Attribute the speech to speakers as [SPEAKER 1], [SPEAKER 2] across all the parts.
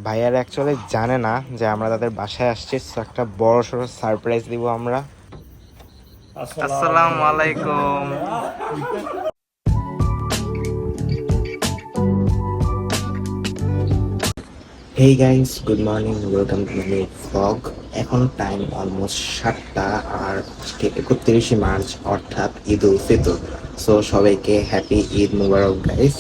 [SPEAKER 1] ভাইয়ার অ্যাকচুয়ালি জানে না যে আমরা তাদের বাসায় আসছি, তো একটা বড় সড়ো সারপ্রাইজ দিব আমরা। আসসালামু আলাইকুম। Hey guys, good morning, welcome to my blog. এখন টাইম অলমোস্ট 7টা, আর আজকে 31শে মার্চ অর্থাৎ ঈদ উল ফিতর। সো সবাইকে হ্যাপি ঈদ মুবারক গাইস।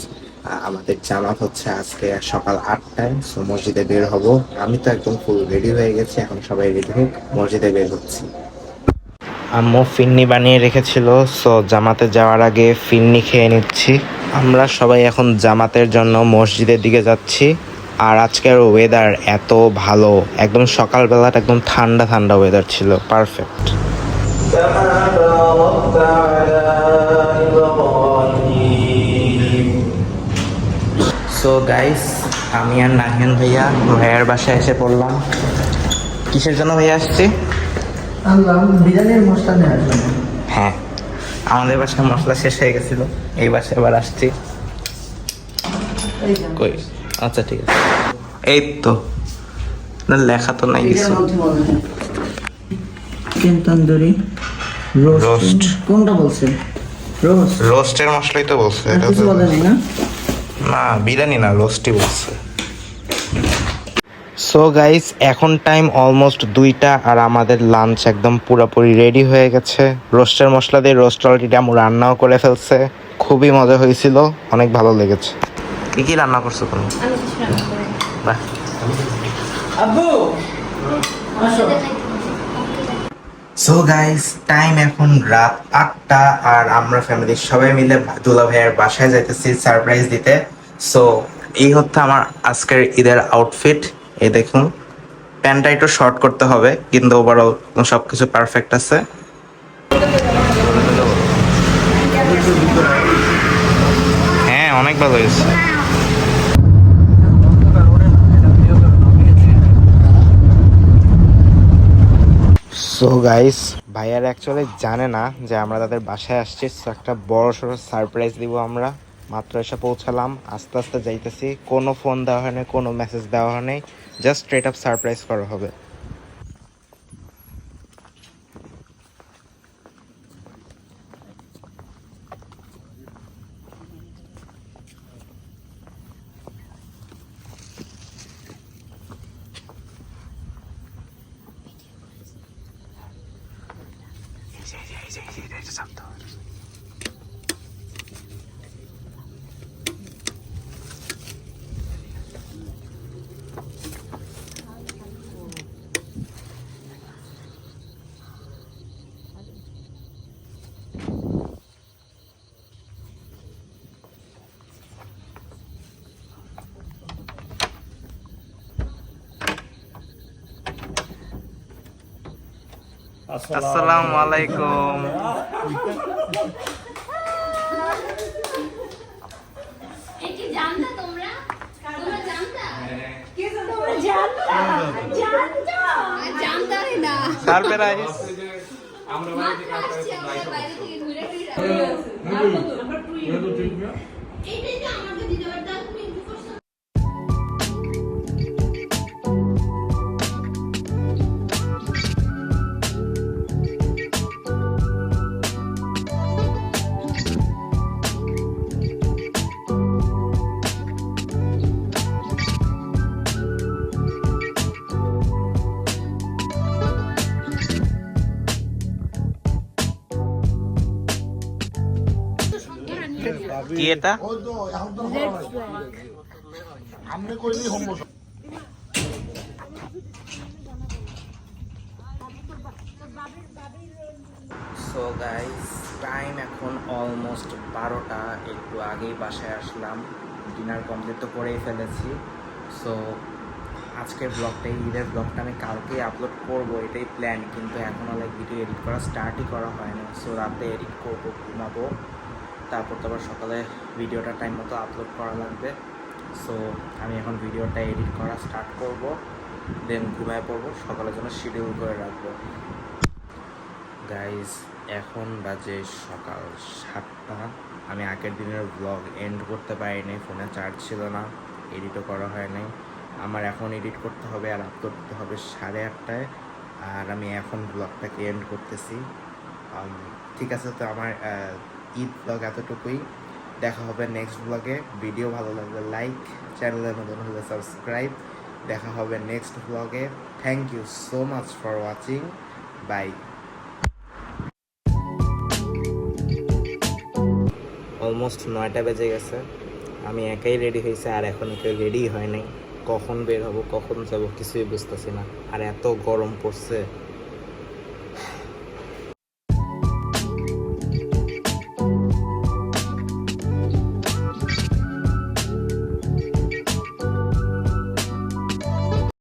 [SPEAKER 1] আমাদের জামাত হচ্ছে আজকে সকাল 8টায়। সো মসজিদে বের হব। আমি তো একদম ফুল রেডি হয়ে গেছি, এখন সবাই রেডি হোক, মসজিদে বের হচ্ছি। আম্মু ফিন্নি বানিয়ে রেখেছিল, সো জামাতে যাওয়ার আগে ফিন্নি খেয়ে নিচ্ছি। আমরা সবাই এখন জামাতের জন্য মসজিদের দিকে যাচ্ছি। আর আজকের ওয়েদার এত ভালো, একদম সকালবেলাটা একদম ঠান্ডা ঠান্ডা ওয়েদার ছিল, পারফেক্ট। সো গাইস, আমি আর নাহিয়ান ভাইয়ার বাসায় এসে পড়লাম। কিসের জন্য ভাইয়া আসছি?
[SPEAKER 2] বিরিয়ানির মশলা নেওয়ার জন্য।
[SPEAKER 1] হ্যাঁ, আমাদের বাসায় মশলা শেষ হয়ে গেছিল, এই বাসায় এবার আসছি। কই? আচ্ছা ঠিক আছে, এই তো। না, লেখা তো নাই কিছু।
[SPEAKER 2] Chicken tandoori roast. কোনটা বলছে? রোস্ট।
[SPEAKER 1] রোস্টের মশলাই তো বলছে।
[SPEAKER 2] আর কিছু বলেনি না?
[SPEAKER 1] না, বিরিয়ানি না, রোস্টই বলছে। সো গাইস, এখন টাইম অলমোস্ট 2টা, আর আমাদের লাঞ্চ একদম পুরোপুরি রেডি হয়ে গেছে। রোস্টের মশলা দিয়ে রোস্ট অলরেডি আমরা রান্নাও করে ফেলছে। খুবই মজা হয়েছিল, অনেক ভালো লেগেছে। কি কি রান্না করছো তুমি?
[SPEAKER 3] আমি কিছু রান্না করি না।
[SPEAKER 1] বাহ।
[SPEAKER 2] আব্বু আসো।
[SPEAKER 1] সো গাইস, টাইম এখন রাত 8টা, আর আমরা ফ্যামিলির সবাই মিলে দুলা ভাইয়ের বাসায় যাইতেছি সারপ্রাইজ দিতে। সো এই হচ্ছে আমার আজকের ঈদের আউটফিট। এই দেখুন, প্যান্টটা একটু শর্ট করতে হবে, কিন্তু ওভারঅল সবকিছু পারফেক্ট আছে। হ্যাঁ, অনেক ভালো হয়েছে। সো গাইস, ভাইয়ার অ্যাকচুয়ালি জানে না যে আমরা তাদের বাসায় আসছি, তো একটা বড় সড়ো সারপ্রাইজ দিব আমরা। মাত্র এসে পৌঁছালাম, আস্তে আস্তে যাইতেছি। কোনো ফোন দেওয়া হয়নি, কোনো মেসেজ দেওয়া হয়নি, জাস্ট স্ট্রেট আপ সারপ্রাইজ করা হবে। আসসালামু আলাইকুম।
[SPEAKER 3] এই কি জানতা তোমরা? তোমরা জানতা? কে জানতা? তোমরা জানতা? জানতা? জানতাই না।
[SPEAKER 1] সারপ্রাইজ।
[SPEAKER 3] আমরা বাইরে থেকে ঘুরে ফিরে এইটাই তো আমাকে দিতে পারতা, তুমি একটু করছো।
[SPEAKER 1] কি এটা? সো গাইস, টাইম এখন অলমোস্ট 12টা। একটু আগেই বাসায় আসলাম, ডিনার কমপ্লিট তো করেই ফেলেছি। সো আজকের ব্লগটা, ঈদের ব্লগটা আমি কালকেই আপলোড করবো, এটাই প্ল্যান, কিন্তু এখনও ভিডিও এডিট করা স্টার্টই করা হয়নি। সো রাতে এডিট করবো, ঘুমাবো, তারপর তো আবার সকালে ভিডিওটা টাইম মতো আপলোড করা লাগবে। সো আমি এখন ভিডিওটা এডিট করা স্টার্ট করব, দেন ঘুমায় পড়বো, সকালের জন্য শিডিউল করে রাখবো। গাইজ, এখন বাজে সকাল 7টা। আমি আগের দিনের ব্লগ এন্ড করতে পারিনি, ফোনে চার্জ ছিল না, এডিটও করা হয়নি। আমার এখন এডিট করতে হবে আর আপলোড করতে হবে 8:30টায়। আর আমি এখন ব্লগটাকে এন্ড করতেছি। ঠিক আছে, তো আমার ঈদ ব্লগ এতটুকুই। দেখা হবে নেক্সট ব্লগে। ভিডিও ভালো লাগলে লাইক, চ্যানেলে নতুন হলে সাবস্ক্রাইব। দেখা হবে নেক্সট ব্লগে। Thank you so much for watching. Bye. Almost 9টা বেজে গেছে। আমি একাই রেডি হয়েছে আর এখন কেউ রেডি হয় নাই। কখন বের হবো, কখন যাবো কিছুই বুঝতেছি না। আর এত গরম পড়ছে।